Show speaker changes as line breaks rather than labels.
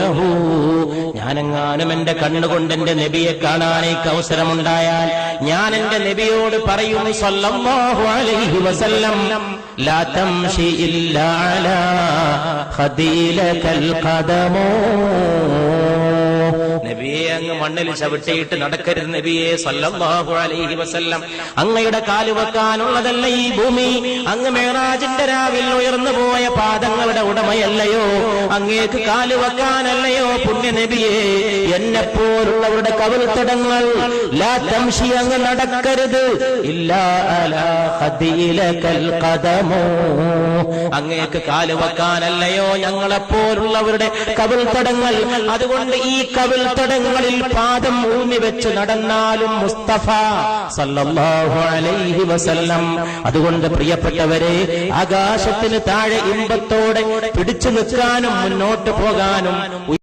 റഅയ്തഹു, ഞാനെങ്ങാനും എന്റെ കണ്ണുകൊണ്ട് എന്റെ നബിയെ കാണാൻ എനിക്ക് അവസരമുണ്ടായാൽ ഞാൻ എന്റെ നബിയോട് പറയും സല്ലല്ലാഹു അലൈഹി വസല്ലം, ലാ തംശി ഇല്ലാ അലാ ഖദീലകൽ ഖദമോ, നബിയെ അങ്ങ് മണ്ണിൽ ചവിട്ടിയിട്ട് നടക്കരുത് നബിയെ സല്ലല്ലാഹു അലൈഹി വസല്ലം. അങ്ങയുടെ കാല് വെക്കാനുള്ളതല്ല ഈ ഭൂമി, അങ്ങ് മേറാജിന്റെ രാവിൽ ഉയർന്നു പോയ പാദങ്ങളുടെ ഉടമയല്ലയോ, അങ്ങേക്ക് കാല് വെക്കാനല്ലയോ പുണ്യ നബിയെ എന്നെപ്പോലുള്ളവരുടെ കവിൾത്തടങ്ങൾ. ലാ തംശി, അങ്ങ് നടക്കരുത്, ഇല്ലാ അലാ ഖദീലകൽ ഖദമോ, അങ്ങേക്ക് കാല് വെക്കാനല്ലയോ ഞങ്ങളെപ്പോലുള്ളവരുടെ കവിൾത്തടങ്ങൾ. അതുകൊണ്ട് ഈ കവിൾത്തടങ്ങളിൽ പാദം ഊന്നി വെച്ച് നടന്നാലും മുസ്തഫ സല്ലല്ലാഹു അലൈഹി വസല്ലം. അതുകൊണ്ട് പ്രിയപ്പെട്ടവരെ, ആകാശത്തിന് താഴെ ഇമ്പത്തോടെ പിടിച്ചു നിൽക്കാനും മുന്നോട്ട് പോകാനും